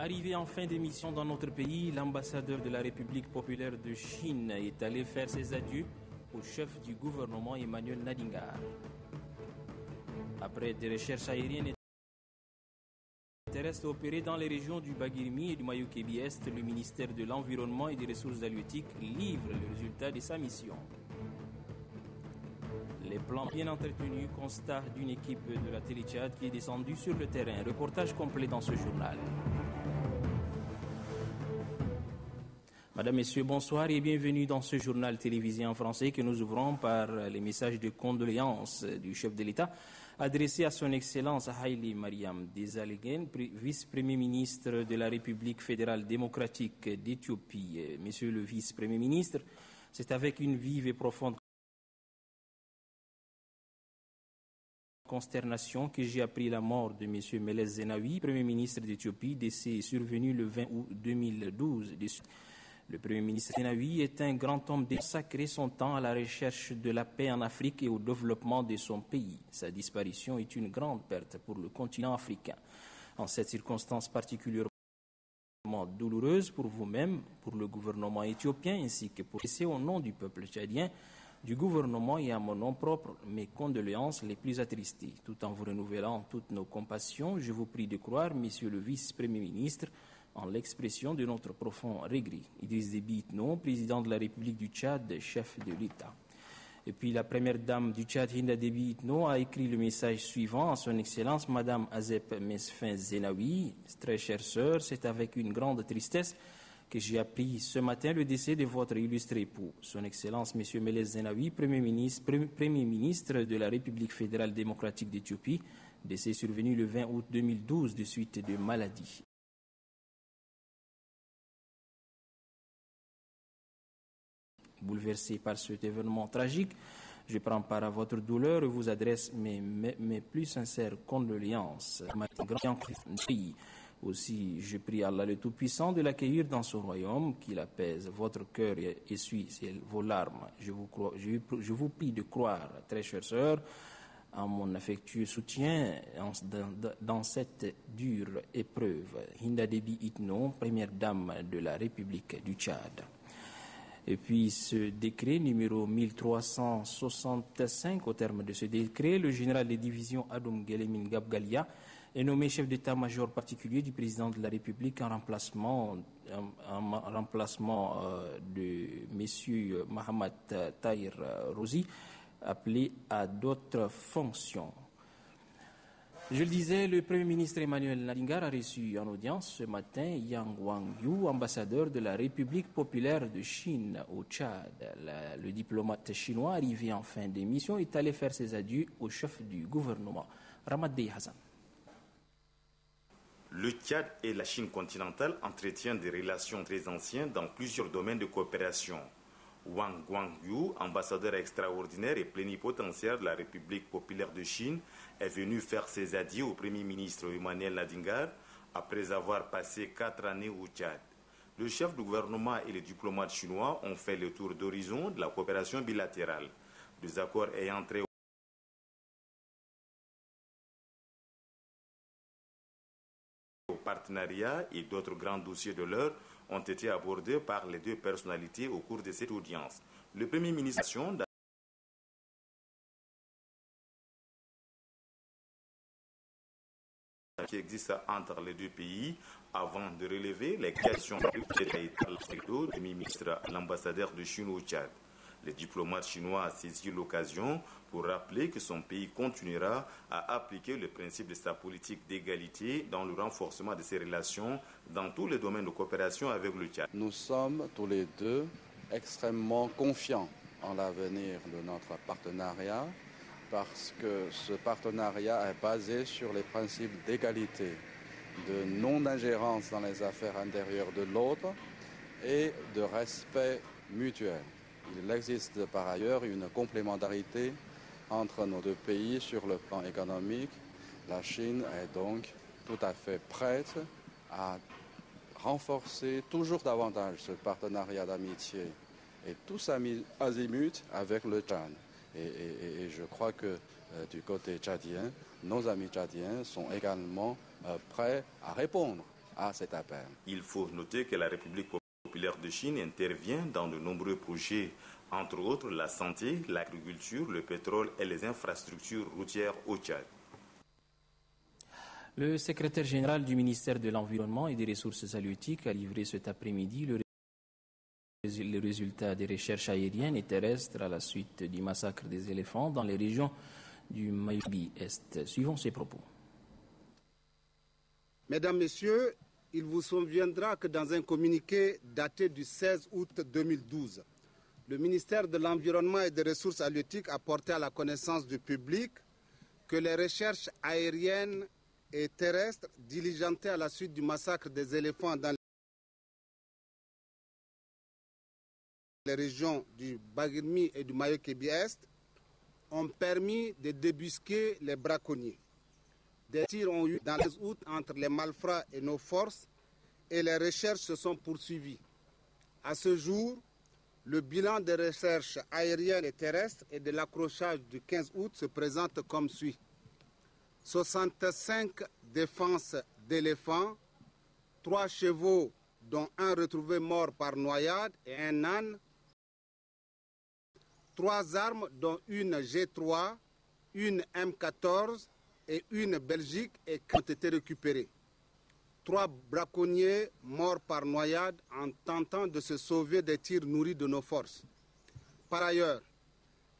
Arrivé en fin d'émission dans notre pays, l'ambassadeur de la République populaire de Chine est allé faire ses adieux au chef du gouvernement Emmanuel Nadingar. Après des recherches aériennes et terrestres opérées dans les régions du Bagirmi et du Mayukébi-Est, le ministère de l'Environnement et des Ressources halieutiques livre le résultat de sa mission. Les plans bien entretenus, constat d'une équipe de la Télé-Tchad qui est descendue sur le terrain. Reportage complet dans ce journal. Madame, Messieurs, bonsoir et bienvenue dans ce journal télévisé en français que nous ouvrons par les messages de condoléances du chef de l'État adressés à son Excellence Haïli Mariam Desalegn, vice-premier ministre de la République fédérale démocratique d'Éthiopie. Monsieur le vice-premier ministre, c'est avec une vive et profonde consternation que j'ai appris la mort de M. Meles Zenawi, Premier ministre d'Éthiopie, décès survenu le 20 août 2012. Le Premier ministre Zenawi est un grand homme qui a consacré son temps à la recherche de la paix en Afrique et au développement de son pays. Sa disparition est une grande perte pour le continent africain. En cette circonstance particulièrement douloureuse pour vous-même, pour le gouvernement éthiopien, ainsi que pour laisser au nom du peuple tchadien, du gouvernement et à mon nom propre, mes condoléances les plus attristées. Tout en vous renouvelant toutes nos compassions, je vous prie de croire, Monsieur le vice-premier ministre, en l'expression de notre profond regret. Idriss Déby Itno, président de la République du Tchad, chef de l'État. Et puis la première dame du Tchad, Hinda Déby Itno, a écrit le message suivant à son Excellence, Madame Azep Mesfin Zenawi. Très chère sœur, c'est avec une grande tristesse que j'ai appris ce matin le décès de votre illustre époux, son Excellence M. Meles Zenawi, Premier ministre de la République fédérale démocratique d'Éthiopie, décès survenu le 20 août 2012 de suite de maladie. Bouleversé par cet événement tragique, je prends part à votre douleur et vous adresse mes plus sincères condoléances. Aussi, je prie Allah le Tout-Puissant de l'accueillir dans son royaume, qu'il apaise votre cœur et essuie vos larmes. Je vous prie de croire, très chère sœur, en mon affectueux soutien dans cette dure épreuve. Hinda Déby Itno, première dame de la République du Tchad. Et puis ce décret numéro 1365, au terme de ce décret, le général de division Adoum Guelemin Gabgalia est nommé chef d'état-major particulier du président de la République en remplacement de M. Mahamat Tahir Rozi, appelé à d'autres fonctions. Je le disais, le Premier ministre Emmanuel Nadingar a reçu en audience ce matin Yang Wangyu, ambassadeur de la République populaire de Chine au Tchad. Le diplomate chinois arrivé en fin d'émission est allé faire ses adieux au chef du gouvernement, Ramad Dey Hassan. Le Tchad et la Chine continentale entretiennent des relations très anciennes dans plusieurs domaines de coopération. Wang Guangyu, ambassadeur extraordinaire et plénipotentiaire de la République populaire de Chine, est venu faire ses adieux au Premier ministre Emmanuel Nadingar après avoir passé 4 années au Tchad. Le chef du gouvernement et les diplomates chinois ont fait le tour d'horizon de la coopération bilatérale. Des accords ayant trait au partenariat et d'autres grands dossiers de l'heure ont été abordés par les deux personnalités au cours de cette audience. Le Premier ministre qui existe entre les deux pays avant de relever les questions du Premier ministre, l'ambassadeur de Chine au Tchad. Le diplomate chinois a saisi l'occasion pour rappeler que son pays continuera à appliquer le principe de sa politique d'égalité dans le renforcement de ses relations dans tous les domaines de coopération avec le Tchad. Nous sommes tous les deux extrêmement confiants en l'avenir de notre partenariat parce que ce partenariat est basé sur les principes d'égalité, de non-ingérence dans les affaires intérieures de l'autre et de respect mutuel. Il existe par ailleurs une complémentarité entre nos deux pays sur le plan économique. La Chine est donc tout à fait prête à renforcer toujours davantage ce partenariat d'amitié et tous azimuts avec le Tchad. Et je crois que du côté tchadien, nos amis tchadiens sont également prêts à répondre à cet appel. Il faut noter que la République populaire de Chine intervient dans de nombreux projets, entre autres la santé, l'agriculture, le pétrole et les infrastructures routières au Tchad. Le secrétaire général du ministère de l'Environnement et des Ressources halieutiques a livré cet après-midi le résultat des recherches aériennes et terrestres à la suite du massacre des éléphants dans les régions du Mayubi-Est. Suivons ses propos. Mesdames, Messieurs, il vous souviendra que dans un communiqué daté du 16 août 2012, le ministère de l'Environnement et des Ressources halieutiques a porté à la connaissance du public que les recherches aériennes et terrestres diligentées à la suite du massacre des éléphants dans les régions du Bagirmi et du Mayubi-Est ont permis de débusquer les braconniers. Des tirs ont eu dans les août entre les malfrats et nos forces et les recherches se sont poursuivies. À ce jour, le bilan des recherches aériennes et terrestres et de l'accrochage du 15 août se présente comme suit. 65 défenses d'éléphants, 3 chevaux dont un retrouvé mort par noyade et un âne, 3 armes dont une G3, une M14 et une Belgique et qui ont été récupérées. 3 braconniers morts par noyade en tentant de se sauver des tirs nourris de nos forces. Par ailleurs,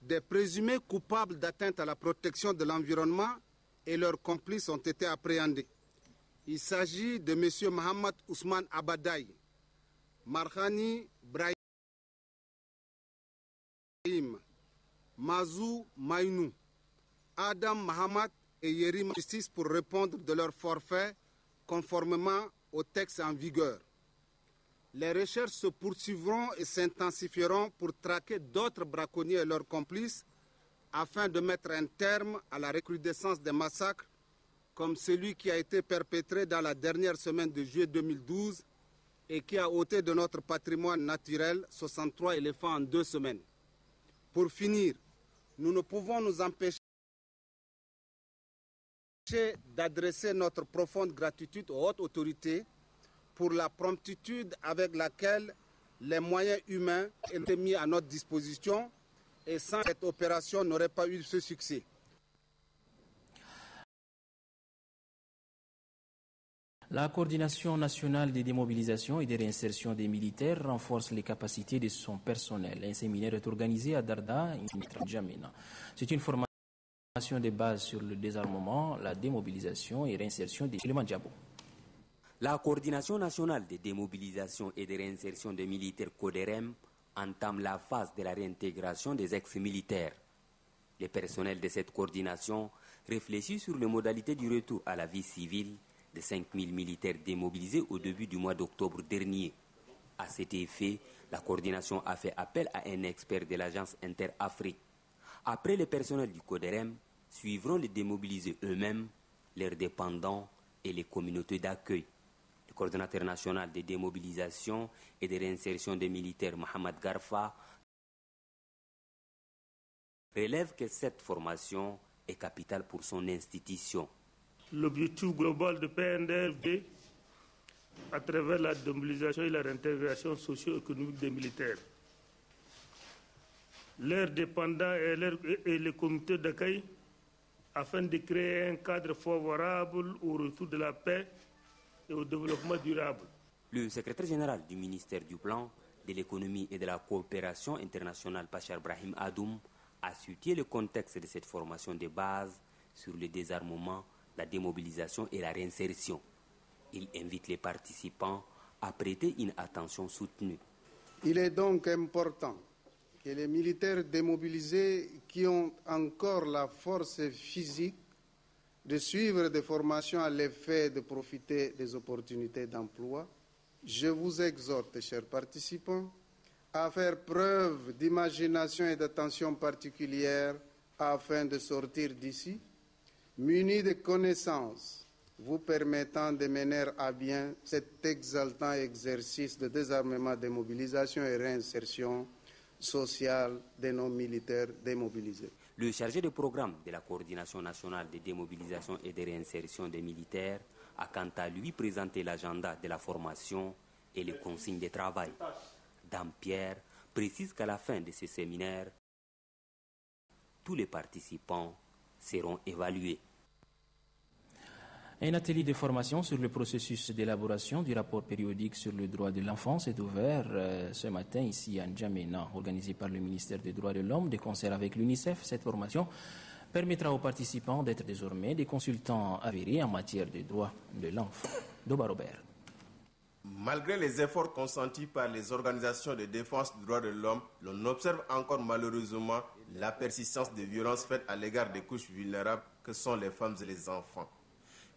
des présumés coupables d'atteinte à la protection de l'environnement et leurs complices ont été appréhendés. Il s'agit de M. Mohamed Ousmane Abadaï, Marhani Brahim, Mazou Maïnou, Adam Mahamat et Yerim Justice pour répondre de leur forfait conformément au texte en vigueur. Les recherches se poursuivront et s'intensifieront pour traquer d'autres braconniers et leurs complices afin de mettre un terme à la recrudescence des massacres comme celui qui a été perpétré dans la dernière semaine de juillet 2012 et qui a ôté de notre patrimoine naturel 63 éléphants en 2 semaines. Pour finir, nous ne pouvons nous empêcher d'adresser notre profonde gratitude aux hautes autorités pour la promptitude avec laquelle les moyens humains étaient mis à notre disposition et sans cette opération n'aurait pas eu ce succès. La coordination nationale des démobilisations et des réinsertions des militaires renforce les capacités de son personnel. Un séminaire est organisé à Darda, N'Djamena. C'est une formation de base sur le désarmement, la démobilisation et réinsertion des Djabo. La coordination nationale de démobilisation et de réinsertion des militaires CODEREM entame la phase de la réintégration des ex-militaires. Le personnel de cette coordination réfléchit sur les modalités du retour à la vie civile de 5000 militaires démobilisés au début du mois d'octobre dernier. À cet effet, la coordination a fait appel à un expert de l'agence Inter-Afrique. Après le personnel du CODEREM, suivront les démobilisés eux-mêmes, leurs dépendants et les communautés d'accueil. Le coordonnateur national de démobilisation et de réinsertion des militaires, Mohamed Garfa, relève que cette formation est capitale pour son institution. L'objectif global de PNDRV, à travers la démobilisation et la réintégration socio-économique des militaires, leurs dépendants et les comités d'accueil, afin de créer un cadre favorable au retour de la paix et au développement durable. Le secrétaire général du ministère du Plan, de l'économie et de la coopération internationale, Bachar Brahim Adoum, a situé le contexte de cette formation de base sur le désarmement, la démobilisation et la réinsertion. Il invite les participants à prêter une attention soutenue. Il est donc important que les militaires démobilisés qui ont encore la force physique de suivre des formations à l'effet de profiter des opportunités d'emploi, je vous exhorte, chers participants, à faire preuve d'imagination et d'attention particulière afin de sortir d'ici, munis de connaissances vous permettant de mener à bien cet exaltant exercice de désarmement, démobilisation et réinsertion sociale de nos militaires démobilisés. Le chargé de programme de la Coordination nationale de démobilisation et de réinsertion des militaires a quant à lui présenté l'agenda de la formation et les consignes de travail. Dame Pierre précise qu'à la fin de ce séminaire, tous les participants seront évalués. Un atelier de formation sur le processus d'élaboration du rapport périodique sur le droit de l'enfance est ouvert ce matin ici à N'Djamena, organisé par le ministère des Droits de l'Homme de concert avec l'UNICEF. Cette formation permettra aux participants d'être désormais des consultants avérés en matière de droits de l'enfant. Doba Robert. Malgré les efforts consentis par les organisations de défense des droits de l'homme, l'on observe encore malheureusement la persistance des violences faites à l'égard des couches vulnérables que sont les femmes et les enfants.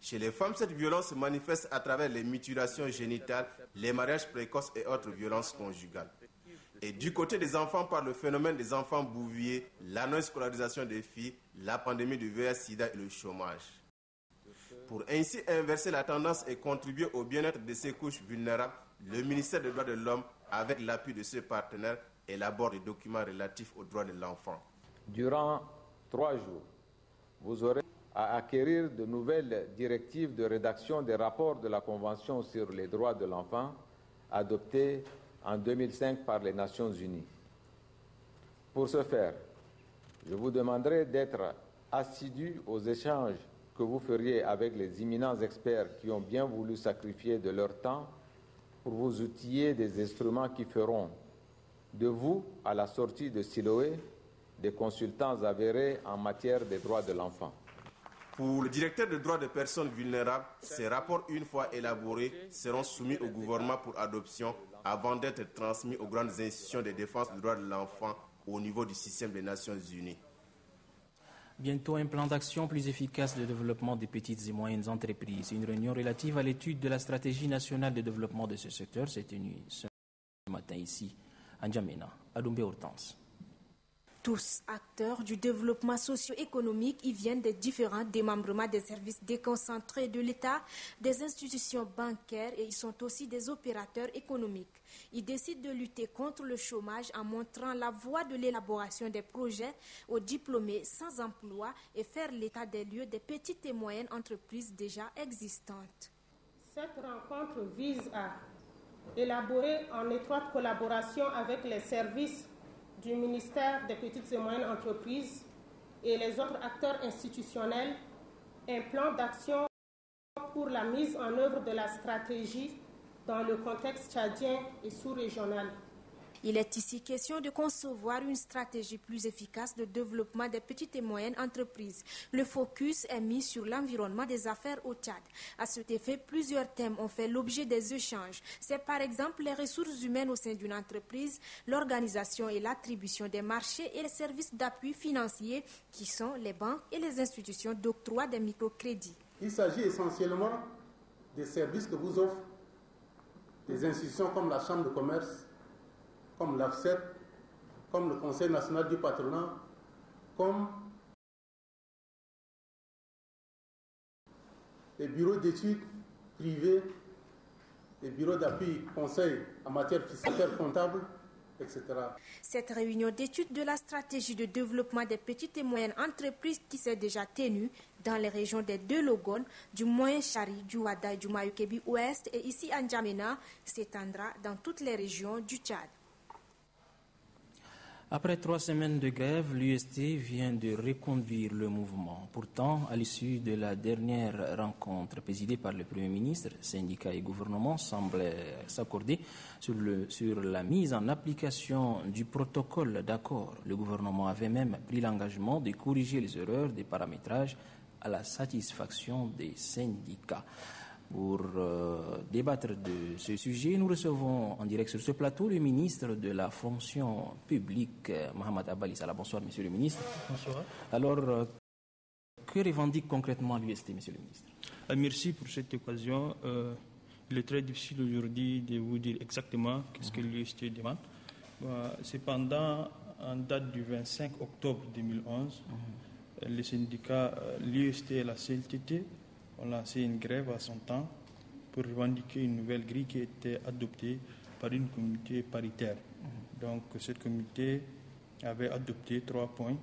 Chez les femmes, cette violence se manifeste à travers les mutilations génitales, les mariages précoces et autres violences conjugales. Et du côté des enfants, par le phénomène des enfants bouviers, la non-scolarisation des filles, la pandémie du VIH-Sida et le chômage. Pour ainsi inverser la tendance et contribuer au bien-être de ces couches vulnérables, le ministère des Droits de l'Homme, avec l'appui de ses partenaires, élabore des documents relatifs aux droits de l'enfant. Durant 3 jours, vous aurez à acquérir de nouvelles directives de rédaction des rapports de la Convention sur les droits de l'enfant, adoptée en 2005 par les Nations Unies. Pour ce faire, je vous demanderai d'être assidus aux échanges que vous feriez avec les éminents experts qui ont bien voulu sacrifier de leur temps pour vous outiller des instruments qui feront de vous, à la sortie de Siloé, des consultants avérés en matière des droits de l'enfant. Pour le directeur des droits des personnes vulnérables, ces rapports, une fois élaborés, seront soumis au gouvernement pour adoption avant d'être transmis aux grandes institutions de défense des droits de l'enfant au niveau du système des Nations Unies. Bientôt un plan d'action plus efficace de développement des petites et moyennes entreprises. Une réunion relative à l'étude de la stratégie nationale de développement de ce secteur s'est tenue ce matin ici à N'Djamena, à Doumbé-Hortense. Tous acteurs du développement socio-économique, ils viennent des différents démembrements des services déconcentrés de l'État, des institutions bancaires et ils sont aussi des opérateurs économiques. Ils décident de lutter contre le chômage en montrant la voie de l'élaboration des projets aux diplômés sans emploi et faire l'état des lieux des petites et moyennes entreprises déjà existantes. Cette rencontre vise à élaborer en étroite collaboration avec les services du ministère des Petites et Moyennes Entreprises et les autres acteurs institutionnels un plan d'action pour la mise en œuvre de la stratégie dans le contexte tchadien et sous-régional. Il est ici question de concevoir une stratégie plus efficace de développement des petites et moyennes entreprises. Le focus est mis sur l'environnement des affaires au Tchad. À cet effet, plusieurs thèmes ont fait l'objet des échanges. C'est par exemple les ressources humaines au sein d'une entreprise, l'organisation et l'attribution des marchés et les services d'appui financier qui sont les banques et les institutions d'octroi des microcrédits. Il s'agit essentiellement des services que vous offrent des institutions comme la Chambre de commerce, comme l'AFSET, comme le Conseil national du patronat, comme les bureaux d'études privés, les bureaux d'appui conseil en matière fiscale, comptable, etc. Cette réunion d'études de la stratégie de développement des petites et moyennes entreprises qui s'est déjà tenue dans les régions des deux Logones, du Moyen-Chari, du Ouada et du Mayukebi Ouest et ici à N'Djamena s'étendra dans toutes les régions du Tchad. Après 3 semaines de grève, l'UST vient de reconduire le mouvement. Pourtant, à l'issue de la dernière rencontre présidée par le Premier ministre, syndicats et gouvernement semblaient s'accorder sur la mise en application du protocole d'accord. Le gouvernement avait même pris l'engagement de corriger les erreurs des paramétrages à la satisfaction des syndicats. Pour débattre de ce sujet, nous recevons en direct sur ce plateau le ministre de la fonction publique, Mohamed Abali Salah. Bonsoir, monsieur le ministre. Bonsoir. Alors, que revendique concrètement l'UST, monsieur le ministre? Merci pour cette occasion. Il est très difficile aujourd'hui de vous dire exactement ce que l'UST demande. Cependant, en date du 25 octobre 2011, les syndicats, l'UST et la CLTT ont lancé une grève à son temps pour revendiquer une nouvelle grille qui a été adoptée par une comité paritaire. Donc, cette comité avait adopté 3 points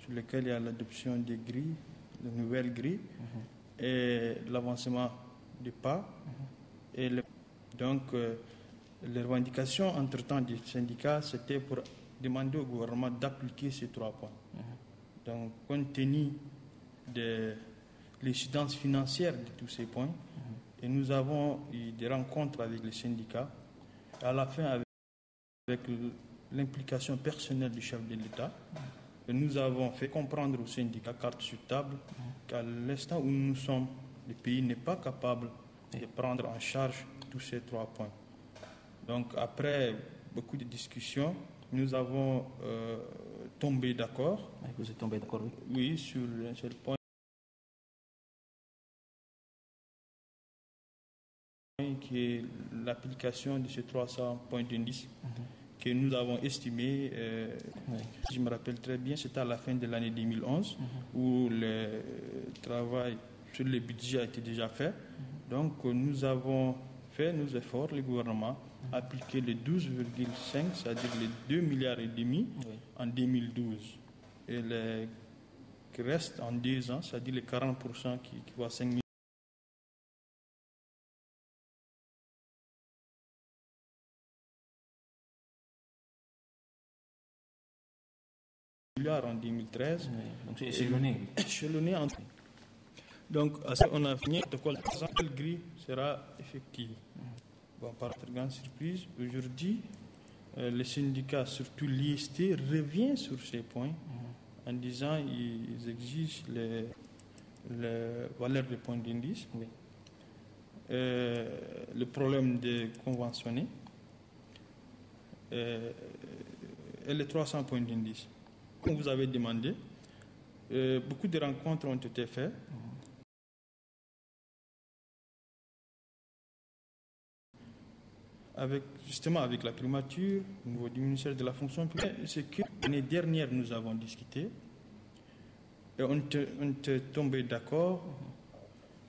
sur lesquels il y a l'adoption des grilles, de nouvelles grilles, et l'avancement des pas. Et donc, les revendications entre-temps du syndicat, c'était pour demander au gouvernement d'appliquer ces 3 points. Donc, compte tenu de l'incidence financière de tous ces points, et nous avons eu des rencontres avec les syndicats, à la fin avec l'implication personnelle du chef de l'État, et nous avons fait comprendre aux syndicats, carte sur table, qu'à l'instant où nous sommes, le pays n'est pas capable de prendre en charge tous ces 3 points. Donc, après beaucoup de discussions, nous avons tombé d'accord. Vous êtes tombé d'accord, oui? Oui, sur un seul point, qui est l'application de ces 300 points d'indice que nous avons estimé, je me rappelle très bien, c'était à la fin de l'année 2011, où le travail sur le budget a été déjà fait. Donc, nous avons fait nos efforts, le gouvernement, appliquer les 12,5, c'est-à-dire les 2,5 milliards en 2012. Et le qui reste en 2 ans, c'est-à-dire les 40% qui voient 5 milliards en 2013. Donc c'est échelonné. Échelonné en... Donc, on a fini, le gris sera effectif. Bon, par grande surprise, aujourd'hui, les syndicats, surtout l'IST, revient sur ces points en disant qu'ils exigent les valeurs des points d'indice. Le problème des conventionnés et les 300 points d'indice. Comme vous avez demandé, beaucoup de rencontres ont été faites. Justement avec la primature, au niveau du ministère de la fonction publique, c'est que l'année dernière nous avons discuté et on était tombé d'accord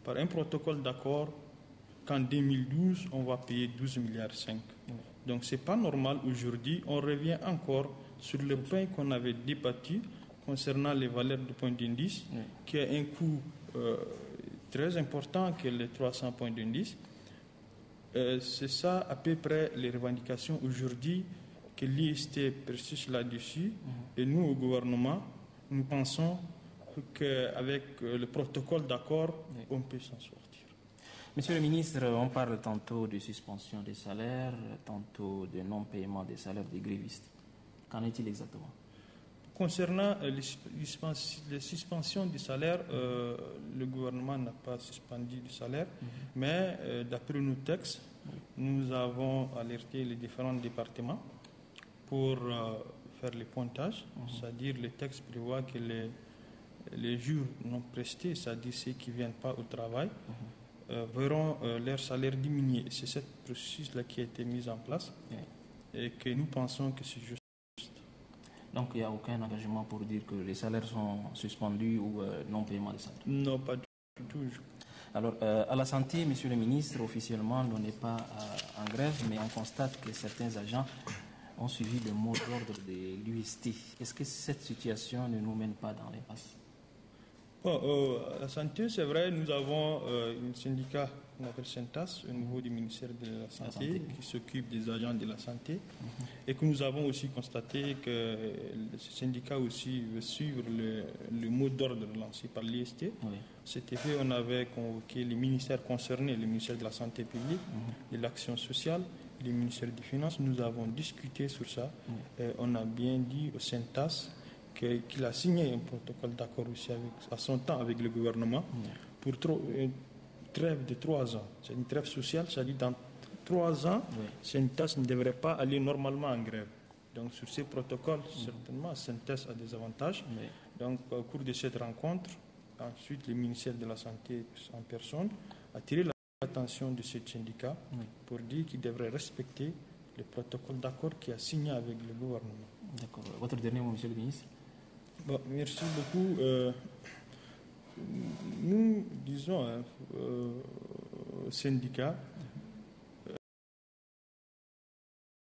par un protocole d'accord qu'en 2012 on va payer 12,5 milliards. Donc c'est pas normal aujourd'hui, on revient encore sur le point qu'on avait débattu concernant les valeurs de points d'indice, qui a un coût très important que les 300 points d'indice. C'est ça à peu près les revendications aujourd'hui que l'IST persiste là-dessus. Et nous, au gouvernement, nous pensons qu'avec le protocole d'accord, on peut s'en sortir. Monsieur le ministre, on parle tantôt de suspension des salaires, tantôt de non-paiement des salaires des grévistes. Qu'en est-il exactement? Concernant les suspensions du salaire, le gouvernement n'a pas suspendu du salaire, mais d'après nos textes, nous avons alerté les différents départements pour faire les pointages, c'est-à-dire les textes prévoient que les jours non prestés, c'est-à-dire ceux qui ne viennent pas au travail, verront leur salaire diminuer. C'est ce processus-là qui a été mis en place et que nous pensons que c'est juste. Donc il n'y a aucun engagement pour dire que les salaires sont suspendus ou non-paiement des salaires? Non, pas du tout. Alors, à la santé, monsieur le ministre, officiellement, on n'est pas en grève, mais on constate que certains agents ont suivi le mot d'ordre de l'UST. Est-ce que cette situation ne nous mène pas dans l'impasse? À la santé, c'est vrai, nous avons un syndicat qu'on appelle Syntas au niveau du ministère de la Santé qui s'occupe des agents de la santé et que nous avons aussi constaté que ce syndicat aussi veut suivre le mot d'ordre lancé par l'IST. Cet effet, on avait convoqué les ministères concernés, le ministère de la Santé publique, de l'Action sociale, le ministère des Finances. Nous avons discuté sur ça. Et on a bien dit au Syntas qu'il a signé un protocole d'accord aussi à son temps avec le gouvernement pour une trêve de 3 ans. C'est une trêve sociale, c'est-à-dire dans 3 ans, Syntas ne devrait pas aller normalement en grève. Donc sur ces protocoles, certainement, Syntas a des avantages. Donc au cours de cette rencontre, ensuite le ministère de la Santé en personne a tiré l'attention de ce syndicat pour dire qu'il devrait respecter le protocole d'accord qu'il a signé avec le gouvernement. D'accord. Votre dernier mot, monsieur le ministre? Bon, merci beaucoup. Nous disons au syndicat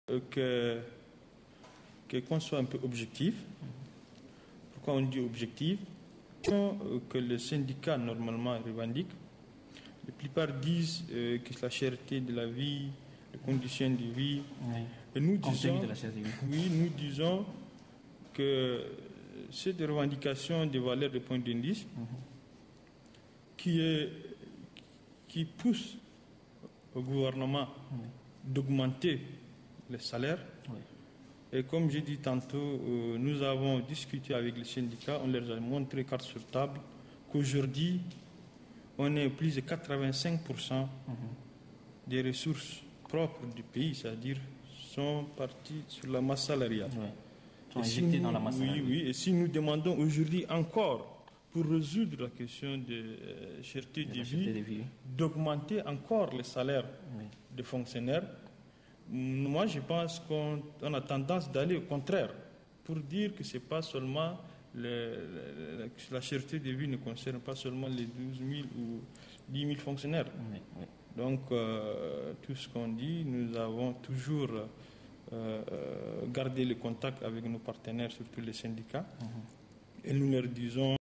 qu'on soit un peu objectif. Pourquoi on dit objectif? Que les syndicats normalement revendiquent. La plupart disent que la cherté de la vie, les conditions de vie. Oui. Et nous disons que c'est des revendications des valeurs de points d'indice qui poussent au gouvernement d'augmenter les salaires. Oui. Et comme j'ai dit tantôt, nous avons discuté avec les syndicats, on leur a montré carte sur table qu'aujourd'hui, on est plus de 85% des ressources propres du pays, c'est-à-dire sont parties sur la masse salariale. Oui. Sont injectées dans la masse salariale. Oui, et si nous demandons aujourd'hui encore, pour résoudre la question de cherté de vie, d'augmenter encore les salaires des fonctionnaires, moi, je pense qu'on a tendance d'aller au contraire, pour dire que c'est pas seulement la cherté de vie ne concerne pas seulement les 12 000 ou 10 000 fonctionnaires. Oui, oui. Donc, tout ce qu'on dit, nous avons toujours gardé le contact avec nos partenaires, surtout les syndicats, et nous leur disons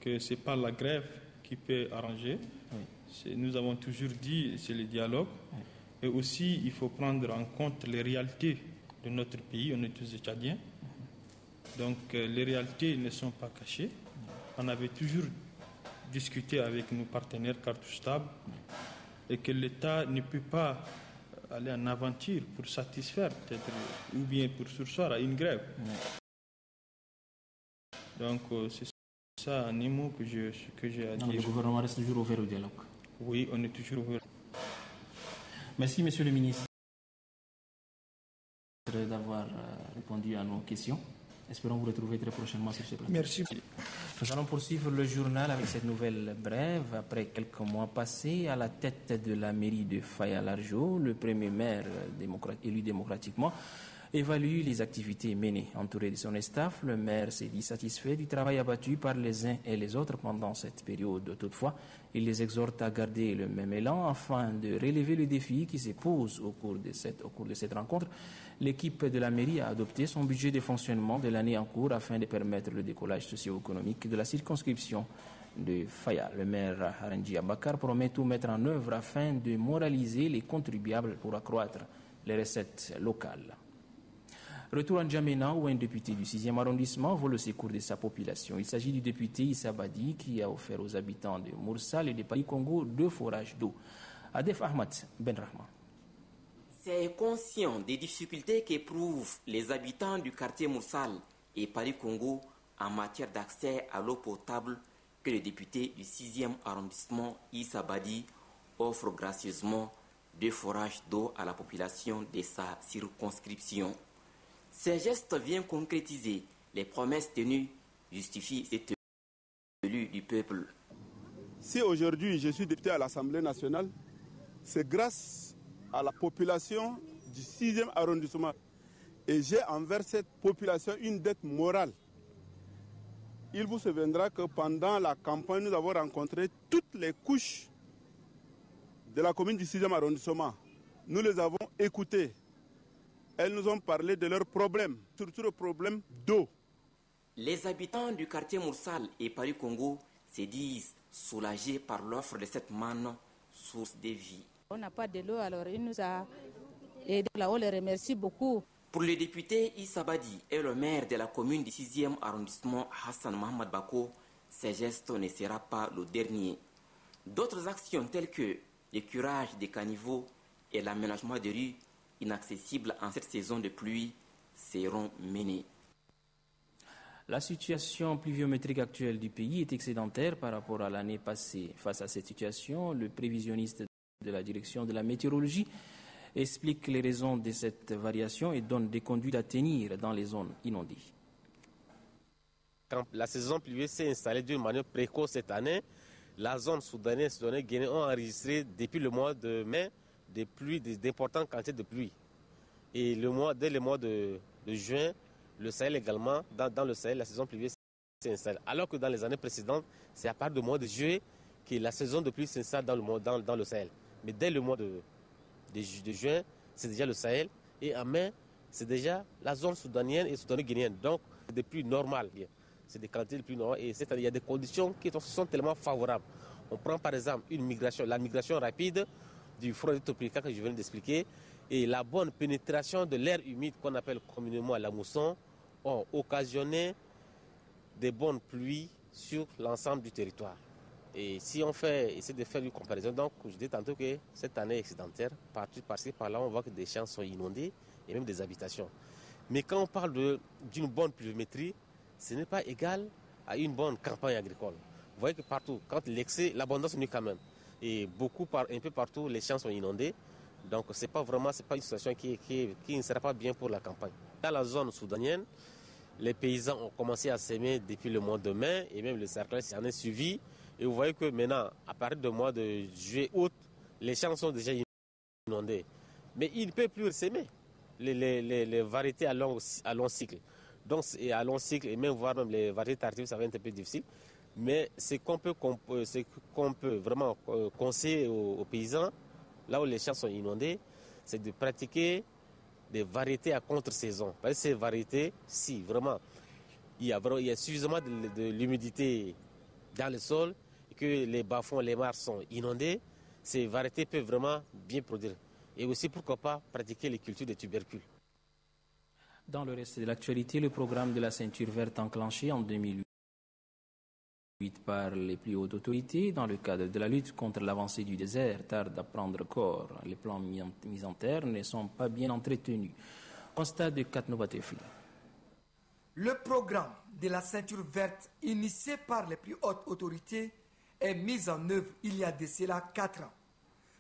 que ce n'est pas la grève qui peut arranger. Oui. Nous avons toujours dit c'est le dialogue. Oui. Et aussi, il faut prendre en compte les réalités de notre pays. On est tous Tchadiens. Donc, les réalités ne sont pas cachées. On avait toujours discuté avec nos partenaires cartouche stable et que l'État ne peut pas aller en aventure pour satisfaire, peut-être, ou bien pour sursoir à une grève. Donc, c'est ça un mot que j'ai à dire. Le gouvernement reste toujours ouvert au dialogue. Oui, on est toujours ouvert. Merci, Monsieur le ministre, d'avoir répondu à nos questions. Espérons vous retrouver très prochainement sur ce plateau. Merci. Nous allons poursuivre le journal avec cette nouvelle brève. Après quelques mois passés à la tête de la mairie de Faya-Largeau, le premier maire élu démocratiquement évalue les activités menées. Entouré de son staff, le maire s'est dit satisfait du travail abattu par les uns et les autres pendant cette période. Toutefois, il les exhorte à garder le même élan afin de relever le défi qui se pose au cours de cette rencontre. L'équipe de la mairie a adopté son budget de fonctionnement de l'année en cours afin de permettre le décollage socio-économique de la circonscription de Faya. Le maire Haranji Abakar promet tout mettre en œuvre afin de moraliser les contribuables pour accroître les recettes locales. Retour en N'Djamena, où un député du 6e arrondissement vole au secours de sa population. Il s'agit du député Issa Badi qui a offert aux habitants de Moursal et de Paris Congo 2 forages d'eau. Adef Ahmad Benrahman. C'est conscient des difficultés qu'éprouvent les habitants du quartier Moursal et Paris Congo en matière d'accès à l'eau potable que le député du 6e arrondissement Issa Badi offre gracieusement 2 forages d'eau à la population de sa circonscription. Ces gestes viennent concrétiser les promesses tenues, justifient cet élu du peuple. Si aujourd'hui je suis député à l'Assemblée nationale, c'est grâce à la population du 6e arrondissement. Et j'ai envers cette population une dette morale. Il vous souviendra que pendant la campagne, nous avons rencontré toutes les couches de la commune du 6e arrondissement. Nous les avons écoutées. Elles nous ont parlé de leurs problèmes, surtout le problème d'eau. Les habitants du quartier Moursal et Paris Congo se disent soulagés par l'offre de cette manne, source de vie. On n'a pas de l'eau, alors il nous a aidés. Là, on les remercie beaucoup. Pour le député Issa Badi et le maire de la commune du 6e arrondissement Hassan Mohamed Bako, ces gestes ne seront pas le dernier. D'autres actions telles que le curage des caniveaux et l'aménagement des rues inaccessibles en cette saison de pluie seront menées. La situation pluviométrique actuelle du pays est excédentaire par rapport à l'année passée. Face à cette situation, le prévisionniste de la direction de la météorologie explique les raisons de cette variation et donne des conduites à tenir dans les zones inondées. Quand la saison pluvieuse s'est installée d'une manière précoce cette année, la zone soudanaise et guinéenne ont enregistré depuis le mois de mai des pluies, d'importantes quantités de pluie. Et dès le mois de juin, le Sahel également, dans le Sahel, la saison pluvieuse s'installe. Alors que dans les années précédentes, c'est à partir du mois de juillet que la saison de pluie s'installe dans le Sahel. Mais dès le mois de juin, c'est déjà le Sahel. Et en mai, c'est déjà la zone soudanienne et soudano-guinéenne. Donc, des pluies normales. c'est des quantités les plus normales. Et il y a des conditions qui sont tellement favorables. On prend par exemple la migration rapide du front tropical que je viens d'expliquer et la bonne pénétration de l'air humide qu'on appelle communément la mousson ont occasionné des bonnes pluies sur l'ensemble du territoire. Et si on essaie de faire une comparaison, donc je dis tantôt que cette année excédentaire, partout par-ci par-là, on voit que des champs sont inondés et même des habitations. Mais quand on parle d'une bonne pluviométrie, ce n'est pas égal à une bonne campagne agricole. Vous voyez que partout, quand l'abondance nuit quand même. Et un peu partout, les champs sont inondés. Donc c'est pas une situation qui ne sera pas bien pour la campagne. Dans la zone soudanienne, les paysans ont commencé à s'aimer depuis le mois de mai et même le cercle s'en est suivi. Et vous voyez que maintenant, à partir du mois de juillet-août, les champs sont déjà inondés. Mais ils ne peuvent plus s'aimer les variétés à long cycle. Donc, à long cycle, et même voire même les variétés tardives, ça va être un peu difficile. Mais ce qu'on peut vraiment conseiller aux paysans, là où les champs sont inondés, c'est de pratiquer des variétés à contre-saison. Parce que ces variétés, si vraiment il y a suffisamment de l'humidité dans le sol, et que les bas-fonds, les mares sont inondés, ces variétés peuvent vraiment bien produire. Et aussi, pourquoi pas, pratiquer les cultures de tubercules. Dans le reste de l'actualité, le programme de la ceinture verte enclenché en 2008 par les plus hautes autorités dans le cadre de la lutte contre l'avancée du désert tarde à prendre corps. Les plans mis en terre ne sont pas bien entretenus. Constat de Katnobatefi. Le programme de la ceinture verte initié par les plus hautes autorités est mis en œuvre il y a de cela 4 ans.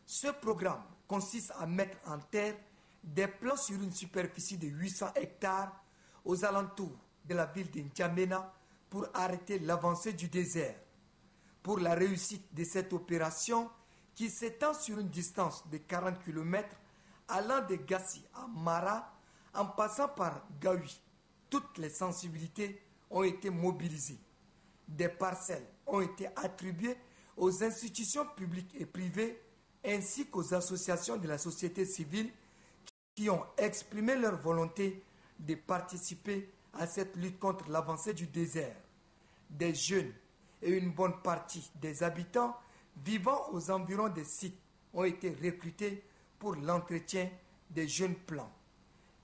Ce programme consiste à mettre en terre des plans sur une superficie de 800 hectares aux alentours de la ville de N'Djamena pour arrêter l'avancée du désert. Pour la réussite de cette opération, qui s'étend sur une distance de 40 km, allant de Gassi à Mara, en passant par Gaoui, toutes les sensibilités ont été mobilisées. Des parcelles ont été attribuées aux institutions publiques et privées ainsi qu'aux associations de la société civile qui ont exprimé leur volonté de participer à cette lutte contre l'avancée du désert. Des jeunes et une bonne partie des habitants vivant aux environs des sites ont été recrutés pour l'entretien des jeunes plants.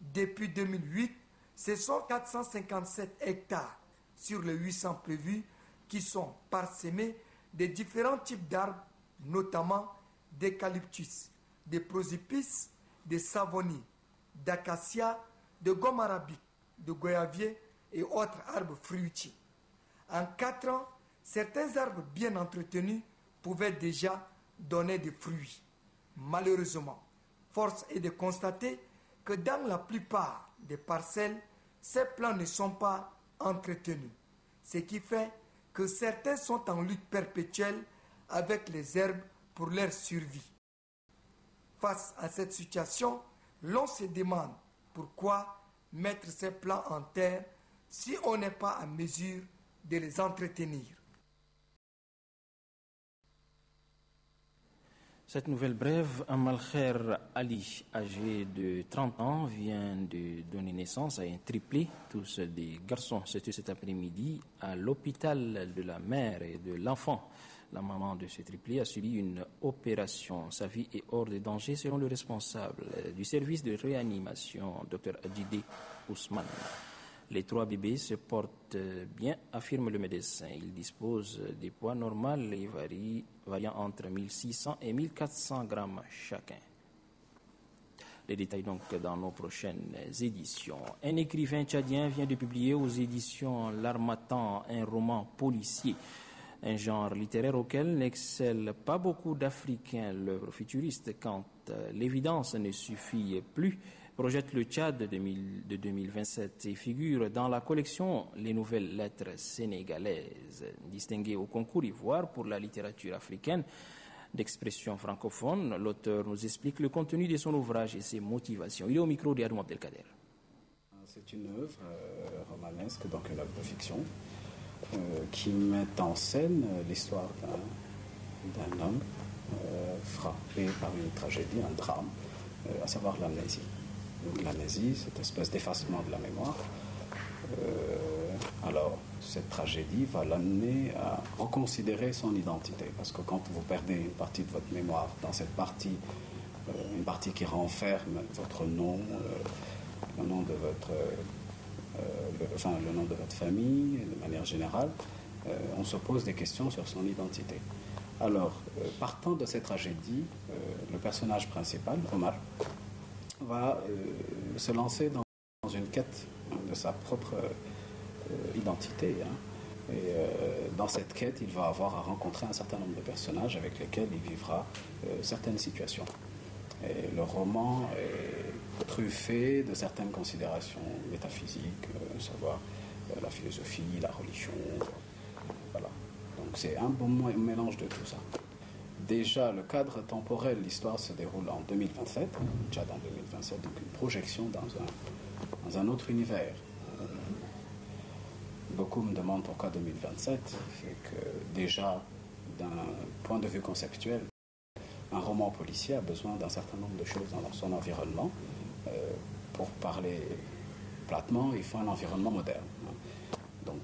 Depuis 2008, ce sont 457 hectares sur les 800 prévus qui sont parsemés de différents types d'arbres, notamment d'eucalyptus, de prosopis, de savonniers, d'acacia, de gomme arabique, de goyavier et autres arbres fruitiers. En 4 ans, certains arbres bien entretenus pouvaient déjà donner des fruits. Malheureusement, force est de constater que dans la plupart des parcelles, ces plants ne sont pas entretenus, ce qui fait que certains sont en lutte perpétuelle avec les herbes pour leur survie. Face à cette situation, l'on se demande pourquoi mettre ces plants en terre si on n'est pas en mesure de les entretenir. Cette nouvelle brève, Amalkher Ali, âgé de 30 ans, vient de donner naissance à un triplé, tous des garçons. C'était cet après-midi à l'hôpital de la mère et de l'enfant. La maman de ce triplé a subi une opération. Sa vie est hors de danger selon le responsable du service de réanimation, Dr Adjide Ousmane. Les 3 bébés se portent bien, affirme le médecin. Ils disposent des poids normaux et variant entre 1600 et 1400 grammes chacun. Les détails donc dans nos prochaines éditions. Un écrivain tchadien vient de publier aux éditions L'Harmattan un roman policier. Un genre littéraire auquel n'excellent pas beaucoup d'Africains. L'œuvre futuriste, quand l'évidence ne suffit plus, projette le Tchad de 2027 et figure dans la collection Les Nouvelles Lettres sénégalaises. Distingué au concours Ivoire pour la littérature africaine d'expression francophone, l'auteur nous explique le contenu de son ouvrage et ses motivations. Il est au micro d'Adou Abdelkader. C'est une œuvre romanesque, donc une œuvre de fiction, qui met en scène l'histoire d'un homme frappé par une tragédie, un drame, à savoir l'amnésie. Donc l'amnésie, cette espèce d'effacement de la mémoire, Alors, cette tragédie va l'amener à reconsidérer son identité. Parce que quand vous perdez une partie de votre mémoire, dans cette partie, une partie qui renferme votre nom, le nom de votre, le nom de votre famille, de manière générale, on se pose des questions sur son identité. Alors, partant de cette tragédie, le personnage principal, Omar, va se lancer dans une quête de sa propre identité. Et dans cette quête, il va avoir à rencontrer un certain nombre de personnages avec lesquels il vivra certaines situations. Et le roman est truffé de certaines considérations métaphysiques, à savoir la philosophie, la religion. Voilà. Donc c'est un bon mélange de tout ça. Déjà, le cadre temporel, l'histoire se déroule en 2027, Tchad en 2027, donc une projection dans un autre univers. Beaucoup me demandent pourquoi 2027, c'est que déjà, d'un point de vue conceptuel, un roman policier a besoin d'un certain nombre de choses dans son environnement. Pour parler platement, il faut un environnement moderne. Donc,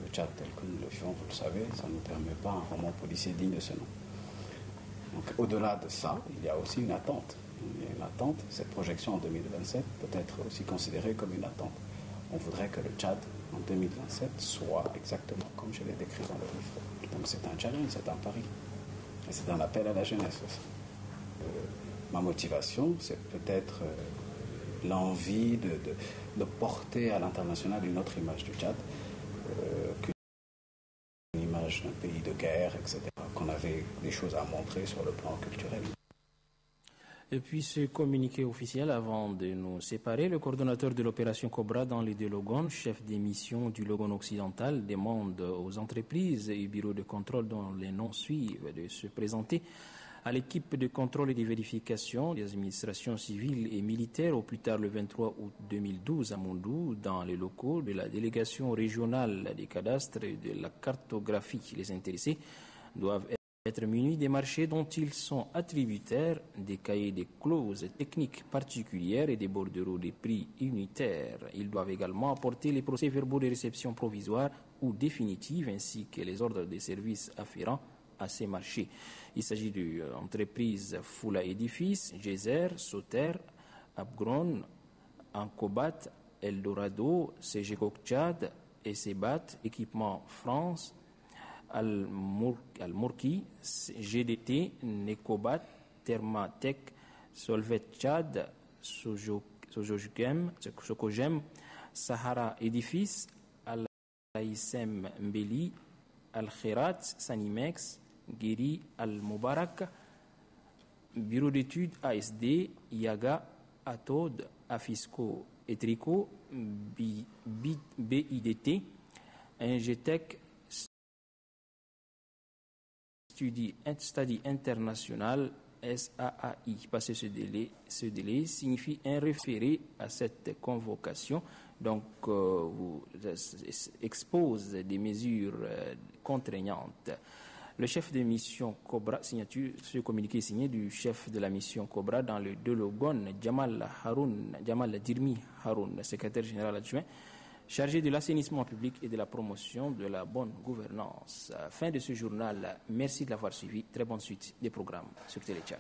le Tchad tel que nous le vivons, vous le savez, ça ne nous permet pas un roman policier digne de ce nom. Donc, au-delà de ça, il y a aussi une attente. Il y a une attente. Cette projection en 2027 peut être aussi considérée comme une attente. On voudrait que le Tchad, en 2027, soit exactement comme je l'ai décrit dans le livre. Donc, c'est un challenge, c'est un pari. Et c'est un appel à la jeunesse aussi. Ma motivation, c'est peut-être l'envie de porter à l'international une autre image du Tchad, qu'une image d'un pays de guerre, etc., qu'on avait des choses à montrer sur le plan culturel. Et puis ce communiqué officiel, avant de nous séparer, le coordonnateur de l'opération Cobra dans les deux Logons, chef des missions du Logon occidental, demande aux entreprises et bureaux de contrôle dont les noms suivent de se présenter à l'équipe de contrôle et de vérification des administrations civiles et militaires au plus tard le 23 août 2012 à Mondou, dans les locaux de la délégation régionale des cadastres et de la cartographie. Les intéressés doivent être munis des marchés dont ils sont attributaires, des cahiers des clauses techniques particulières et des bordereaux des prix unitaires. Ils doivent également apporter les procès-verbaux de réception provisoire ou définitive ainsi que les ordres de services afférents à ces marchés. Il s'agit d'entreprises Foula Édifice, Gézer, Sauter, Abgron, Ancobat, Eldorado, CGCOC Tchad, Essebat, Équipement France, Al-Mourki, GDT, Necobat, Thermatech, Solvet Tchad, Sojogem, Sahara Édifice, Al-Aïsem Mbeli, Al-Khirat, Sanimex, Guéri, Al-Moubarak, Bureau d'études ASD, Yaga, Atod, Afisco, Etrico, BIDT, Ingetec, Study International, SAAI. Passer ce délai signifie un référé à cette convocation. Donc, vous expose des mesures contraignantes. Le chef de mission Cobra, ce communiqué est signé du chef de la mission Cobra dans le Dologon, Jamal Dirmi Haroun, secrétaire général adjoint, chargé de l'assainissement public et de la promotion de la bonne gouvernance. Fin de ce journal. Merci de l'avoir suivi. Très bonne suite des programmes sur Télé Tchad.